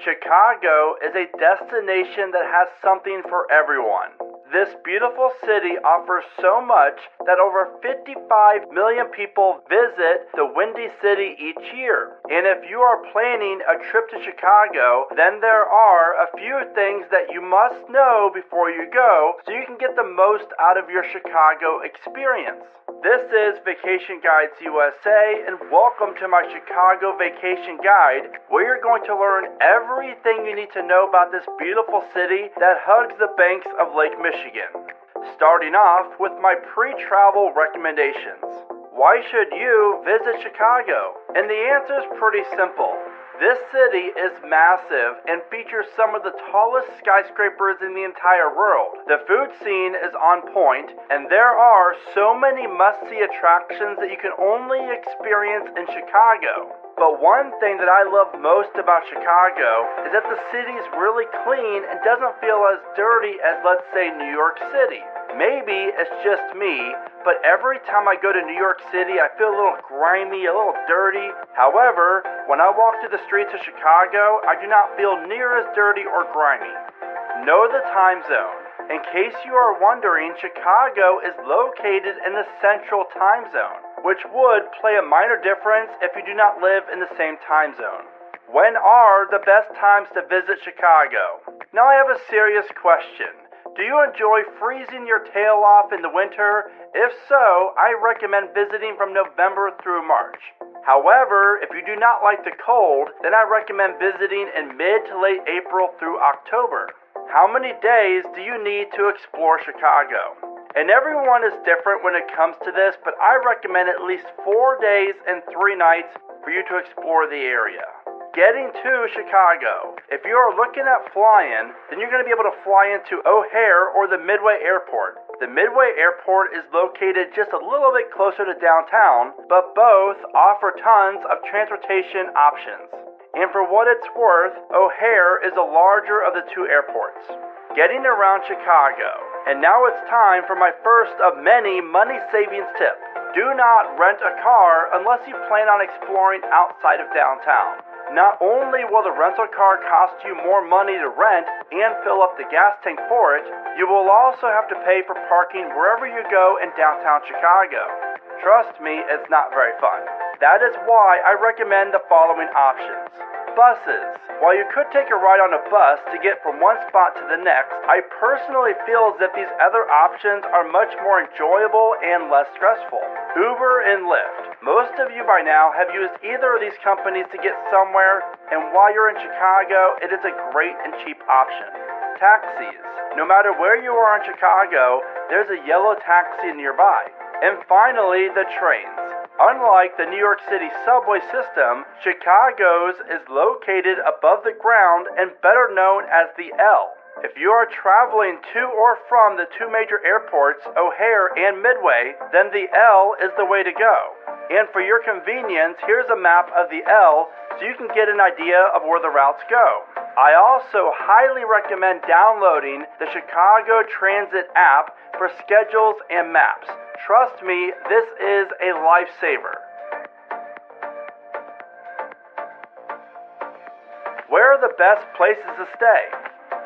Chicago is a destination that has something for everyone. This beautiful city offers so much that over 55 million people visit the Windy City each year. And if you are planning a trip to Chicago, then there are a few things that you must know before you go so you can get the most out of your Chicago experience. This is Vacation Guides USA, and welcome to my Chicago Vacation Guide, where you're going to learn everything you need to know about this beautiful city that hugs the banks of Lake Michigan. Starting off with my pre-travel recommendations. Why should you visit Chicago? And the answer is pretty simple. This city is massive and features some of the tallest skyscrapers in the entire world. The food scene is on point, and there are so many must-see attractions that you can only experience in Chicago. But one thing that I love most about Chicago is that the city's really clean and doesn't feel as dirty as, let's say, New York City. Maybe it's just me, but every time I go to New York City, I feel a little grimy, a little dirty. However, when I walk through the streets of Chicago, I do not feel near as dirty or grimy. Know the time zone. In case you are wondering, Chicago is located in the Central Time Zone, which would play a minor difference if you do not live in the same time zone. When are the best times to visit Chicago? Now I have a serious question. Do you enjoy freezing your tail off in the winter? If so, I recommend visiting from November through March. However, if you do not like the cold, then I recommend visiting in mid to late April through October. How many days do you need to explore Chicago? And everyone is different when it comes to this, but I recommend at least 4 days and 3 nights for you to explore the area. Getting to Chicago. If you are looking at flying, then you're going to be able to fly into O'Hare or the Midway Airport. The Midway Airport is located just a little bit closer to downtown, but both offer tons of transportation options. And for what it's worth, O'Hare is the larger of the two airports. Getting around Chicago. And now it's time for my first of many money savings tip. Do not rent a car unless you plan on exploring outside of downtown. Not only will the rental car cost you more money to rent and fill up the gas tank for it, you will also have to pay for parking wherever you go in downtown Chicago. Trust me, it's not very fun. That is why I recommend the following options. Buses. While you could take a ride on a bus to get from one spot to the next, I personally feel as if these other options are much more enjoyable and less stressful. Uber and Lyft. Most of you by now have used either of these companies to get somewhere, and while you're in Chicago, it is a great and cheap option. Taxis. No matter where you are in Chicago, there's a yellow taxi nearby. And finally, the trains. Unlike the New York City subway system, Chicago's is located above the ground and better known as the L. If you are traveling to or from the two major airports, O'Hare and Midway, then the L is the way to go. And for your convenience, here's a map of the L so you can get an idea of where the routes go. I also highly recommend downloading the Chicago Transit app for schedules and maps. Trust me, this is a lifesaver. Where are the best places to stay?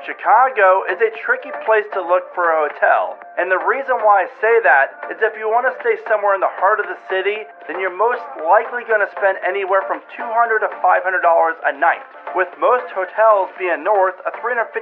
Chicago is a tricky place to look for a hotel, and the reason why I say that is if you want to stay somewhere in the heart of the city, then you're most likely going to spend anywhere from $200 to $500 a night, with most hotels being north of $350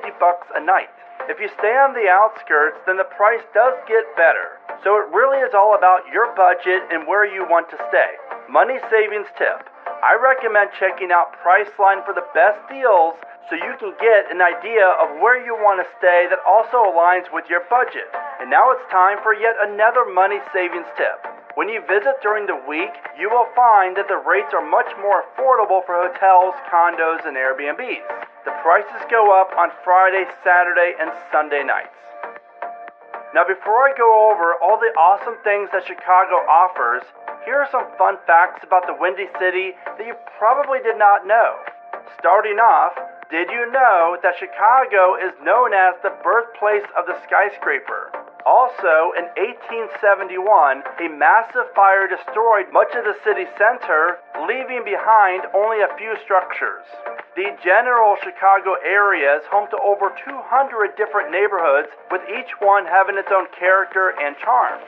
a night. If you stay on the outskirts, then the price does get better, so it really is all about your budget and where you want to stay. Money savings tip. I recommend checking out Priceline for the best deals so you can get an idea of where you want to stay that also aligns with your budget. And now it's time for yet another money savings tip. When you visit during the week, you will find that the rates are much more affordable for hotels, condos, and Airbnbs. The prices go up on Friday, Saturday, and Sunday nights. Now before I go over all the awesome things that Chicago offers, here are some fun facts about the Windy City that you probably did not know. Starting off, did you know that Chicago is known as the birthplace of the skyscraper? Also, in 1871, a massive fire destroyed much of the city center, leaving behind only a few structures. The general Chicago area is home to over 200 different neighborhoods, with each one having its own character and charm.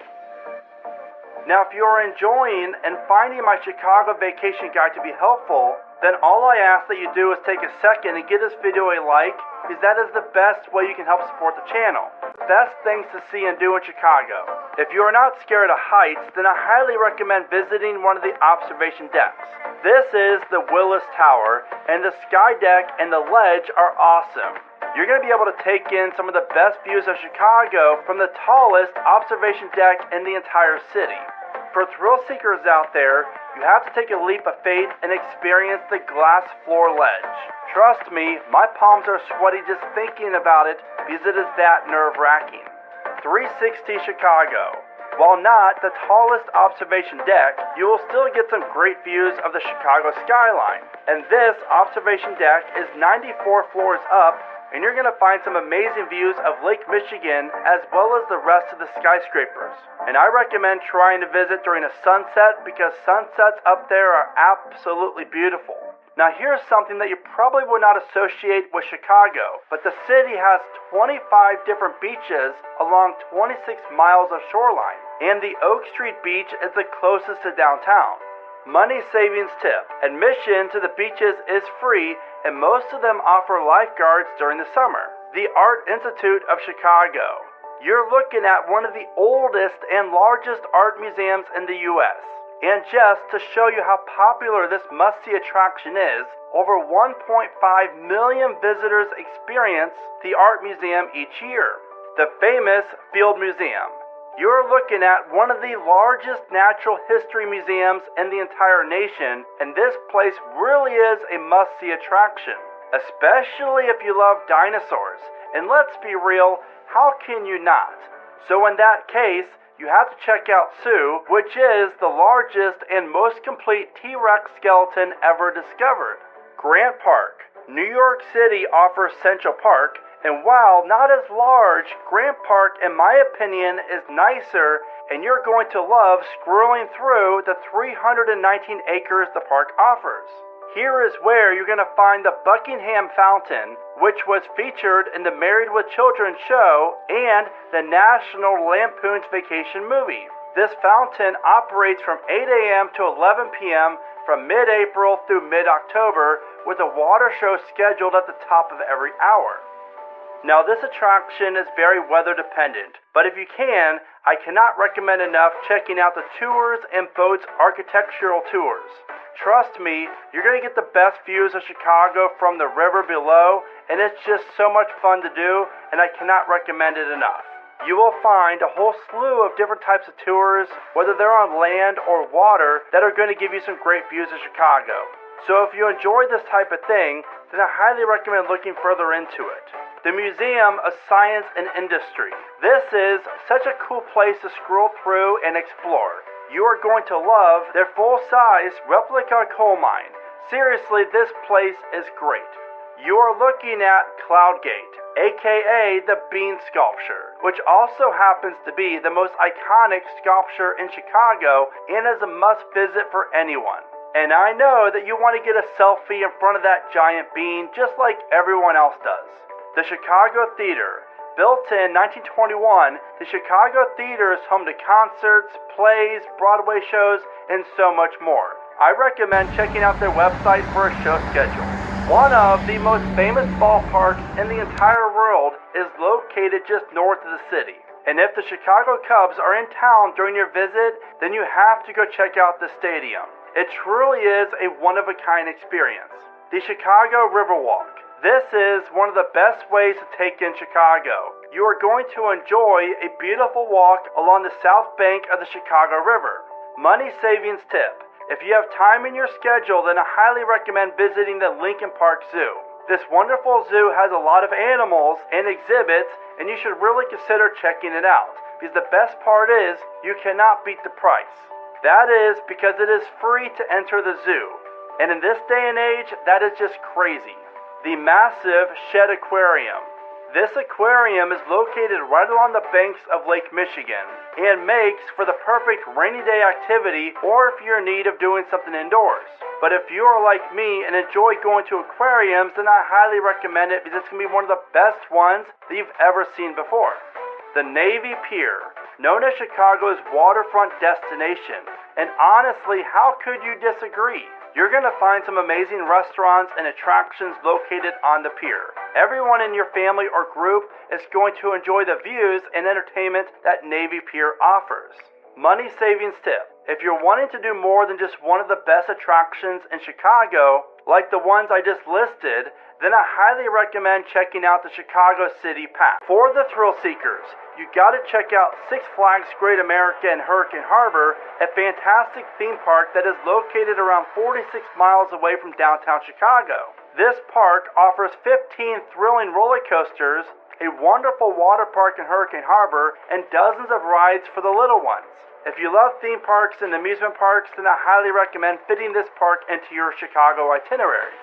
Now, if you're enjoying and finding my Chicago vacation guide to be helpful, then all I ask that you do is take a second and give this video a like, because that is the best way you can help support the channel. Best things to see and do in Chicago. If you are not scared of heights, then I highly recommend visiting one of the observation decks. This is the Willis Tower, and the sky deck and the ledge are awesome. You're going to be able to take in some of the best views of Chicago from the tallest observation deck in the entire city. For thrill seekers out there, you have to take a leap of faith and experience the glass floor ledge. Trust me, my palms are sweaty just thinking about it because it is that nerve-wracking. 360 Chicago. While not the tallest observation deck, you will still get some great views of the Chicago skyline. And this observation deck is 94 floors up, and you're going to find some amazing views of Lake Michigan as well as the rest of the skyscrapers. And I recommend trying to visit during a sunset because sunsets up there are absolutely beautiful. Now here's something that you probably would not associate with Chicago, but the city has 25 different beaches along 26 miles of shoreline, and the Oak Street Beach is the closest to downtown. Money savings tip. Admission to the beaches is free, and most of them offer lifeguards during the summer. The Art Institute of Chicago. You're looking at one of the oldest and largest art museums in the U.S. And just to show you how popular this must-see attraction is, over 1.5 million visitors experience the art museum each year. The famous Field Museum. You're looking at one of the largest natural history museums in the entire nation, and this place really is a must-see attraction, especially if you love dinosaurs. And let's be real, how can you not? So in that case, you have to check out Zoo, which is the largest and most complete T-Rex skeleton ever discovered. Grant Park. New York City offers Central Park, and while not as large, Grant Park, in my opinion, is nicer, and you're going to love scrolling through the 319 acres the park offers. Here is where you're going to find the Buckingham Fountain, which was featured in the Married with Children show and the National Lampoon's Vacation movie. This fountain operates from 8 a.m. to 11 p.m. from mid-April through mid-October, with a water show scheduled at the top of every hour. Now, this attraction is very weather dependent, but if you can, I cannot recommend enough checking out the tours and boats architectural tours. Trust me, you're going to get the best views of Chicago from the river below, and it's just so much fun to do, and I cannot recommend it enough. You will find a whole slew of different types of tours, whether they're on land or water, that are going to give you some great views of Chicago. So if you enjoy this type of thing, then I highly recommend looking further into it. The Museum of Science and Industry. This is such a cool place to scroll through and explore. You are going to love their full-size replica coal mine. Seriously, this place is great. You are looking at Cloudgate, aka the Bean Sculpture, which also happens to be the most iconic sculpture in Chicago and is a must-visit for anyone. And I know that you want to get a selfie in front of that giant bean just like everyone else does. The Chicago Theater. Built in 1921, the Chicago Theater is home to concerts, plays, Broadway shows, and so much more. I recommend checking out their website for a show schedule. One of the most famous ballparks in the entire world is located just north of the city. And if the Chicago Cubs are in town during your visit, then you have to go check out the stadium. It truly is a one-of-a-kind experience. The Chicago Riverwalk. This is one of the best ways to take in Chicago. You are going to enjoy a beautiful walk along the south bank of the Chicago River. Money savings tip. If you have time in your schedule, then I highly recommend visiting the Lincoln Park Zoo. This wonderful zoo has a lot of animals and exhibits, and you should really consider checking it out, because the best part is you cannot beat the price. That is because it is free to enter the zoo. And in this day and age, that is just crazy. The massive Shedd Aquarium. This aquarium is located right along the banks of Lake Michigan and makes for the perfect rainy day activity or if you're in need of doing something indoors. But if you are like me and enjoy going to aquariums, then I highly recommend it because it's going to be one of the best ones that you've ever seen before. The Navy Pier, known as Chicago's waterfront destination. And honestly, how could you disagree? You're going to find some amazing restaurants and attractions located on the pier. Everyone in your family or group is going to enjoy the views and entertainment that Navy Pier offers. Money savings tip. If you're wanting to do more than just one of the best attractions in Chicago, like the ones I just listed, then I highly recommend checking out the Chicago City Pass. For the thrill seekers, you gotta check out Six Flags Great America in Hurricane Harbor, a fantastic theme park that is located around 46 miles away from downtown Chicago. This park offers 15 thrilling roller coasters, a wonderful water park in Hurricane Harbor, and dozens of rides for the little ones. If you love theme parks and amusement parks, then I highly recommend fitting this park into your Chicago itinerary.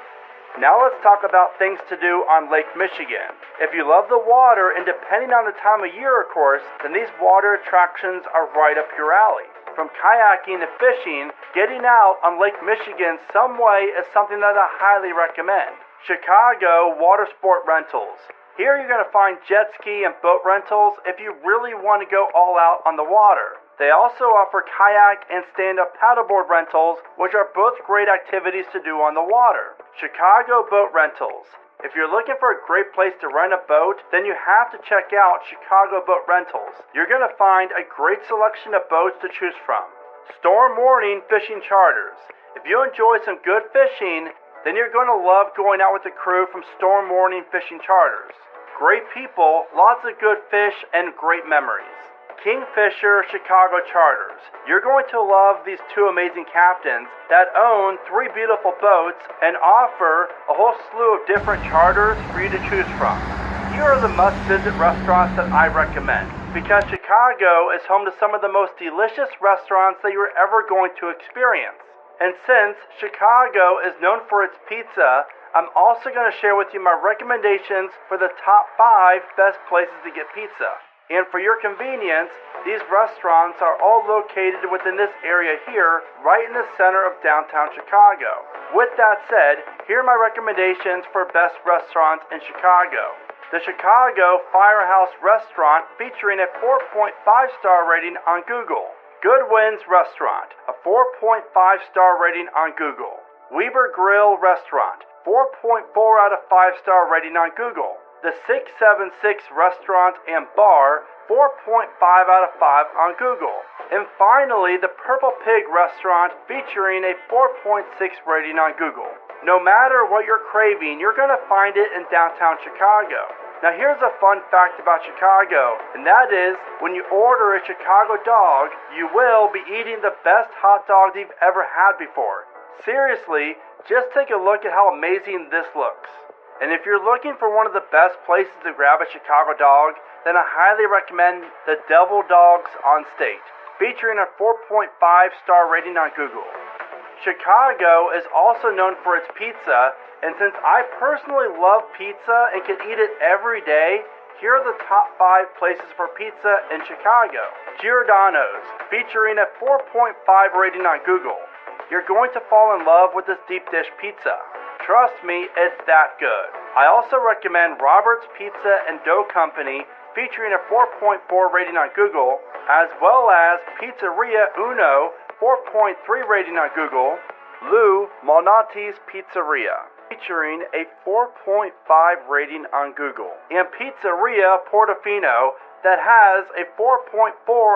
Now let's talk about things to do on Lake Michigan. If you love the water, and depending on the time of year, of course, then these water attractions are right up your alley. From kayaking to fishing, getting out on Lake Michigan some way is something that I highly recommend. Chicago Water Sport Rentals. Here you're going to find jet ski and boat rentals if you really want to go all out on the water. They also offer kayak and stand-up paddleboard rentals, which are both great activities to do on the water. Chicago Boat Rentals. If you're looking for a great place to rent a boat, then you have to check out Chicago Boat Rentals. You're going to find a great selection of boats to choose from. Storm Warning Fishing Charters. If you enjoy some good fishing, then you're going to love going out with the crew from Storm Warning Fishing Charters. Great people, lots of good fish, and great memories. Kingfisher Chicago Charters. You're going to love these two amazing captains that own 3 beautiful boats and offer a whole slew of different charters for you to choose from. Here are the must-visit restaurants that I recommend, because Chicago is home to some of the most delicious restaurants that you're ever going to experience. And since Chicago is known for its pizza, I'm also going to share with you my recommendations for the top 5 best places to get pizza. And for your convenience, these restaurants are all located within this area here, right in the center of downtown Chicago. With that said, here are my recommendations for best restaurants in Chicago. The Chicago Firehouse Restaurant, featuring a 4.5-star rating on Google. Goodwin's Restaurant, a 4.5-star rating on Google. Weber Grill Restaurant, 4.4 out of 5-star rating on Google. The 676 Restaurant and Bar, 4.5 out of 5 on Google. And finally, the Purple Pig Restaurant, featuring a 4.6 rating on Google. No matter what you're craving, you're going to find it in downtown Chicago. Now here's a fun fact about Chicago, and that is, when you order a Chicago dog, you will be eating the best hot dog you've ever had before. Seriously, just take a look at how amazing this looks. And if you're looking for one of the best places to grab a Chicago dog, then I highly recommend the Devil Dogs on State, featuring a 4.5-star rating on Google. Chicago is also known for its pizza, and since I personally love pizza and can eat it every day, here are the top 5 places for pizza in Chicago. Giordano's, featuring a 4.5 rating on Google. You're going to fall in love with this deep dish pizza. Trust me, it's that good. I also recommend Robert's Pizza and Dough Company, featuring a 4.4 rating on Google, as well as Pizzeria Uno, 4.3 rating on Google, Lou Malnati's Pizzeria, featuring a 4.5 rating on Google, and Pizzeria Portofino, that has a 4.4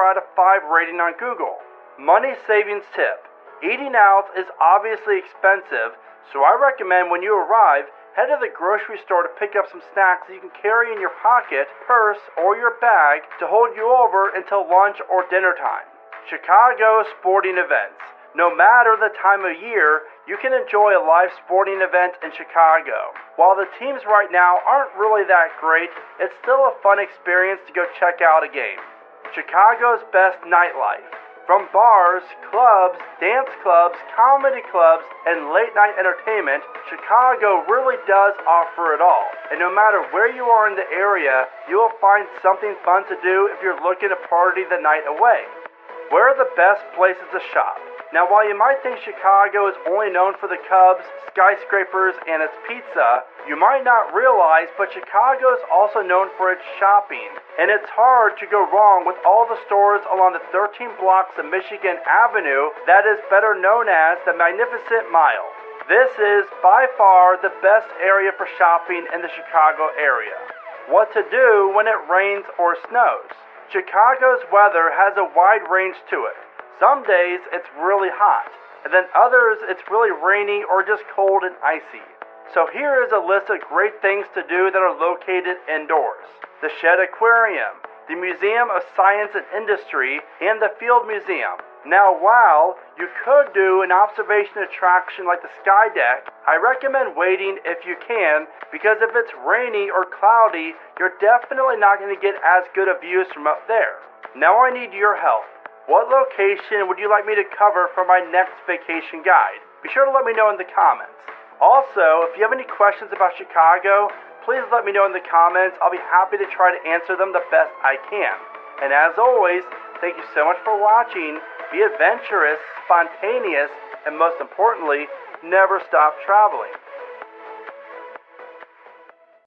out of 5 rating on Google. Money savings tip. Eating out is obviously expensive, so I recommend when you arrive, head to the grocery store to pick up some snacks that you can carry in your pocket, purse, or your bag to hold you over until lunch or dinner time. Chicago sporting events. No matter the time of year, you can enjoy a live sporting event in Chicago. While the teams right now aren't really that great, it's still a fun experience to go check out a game. Chicago's best nightlife. From bars, clubs, dance clubs, comedy clubs, and late night entertainment, Chicago really does offer it all. And no matter where you are in the area, you will find something fun to do if you're looking to party the night away. Where are the best places to shop? Now, while you might think Chicago is only known for the Cubs, skyscrapers, and its pizza, you might not realize, but Chicago is also known for its shopping. And it's hard to go wrong with all the stores along the 13 blocks of Michigan Avenue that is better known as the Magnificent Mile. This is by far the best area for shopping in the Chicago area. What to do when it rains or snows? Chicago's weather has a wide range to it. Some days it's really hot, and then others it's really rainy or just cold and icy. So here is a list of great things to do that are located indoors. The Shedd Aquarium, the Museum of Science and Industry, and the Field Museum. Now while you could do an observation attraction like the Sky Deck, I recommend waiting if you can, because if it's rainy or cloudy, you're definitely not going to get as good of views from up there. Now I need your help. What location would you like me to cover for my next vacation guide? Be sure to let me know in the comments. Also, if you have any questions about Chicago, please let me know in the comments. I'll be happy to try to answer them the best I can. And as always, thank you so much for watching. Be adventurous, spontaneous, and most importantly, never stop traveling.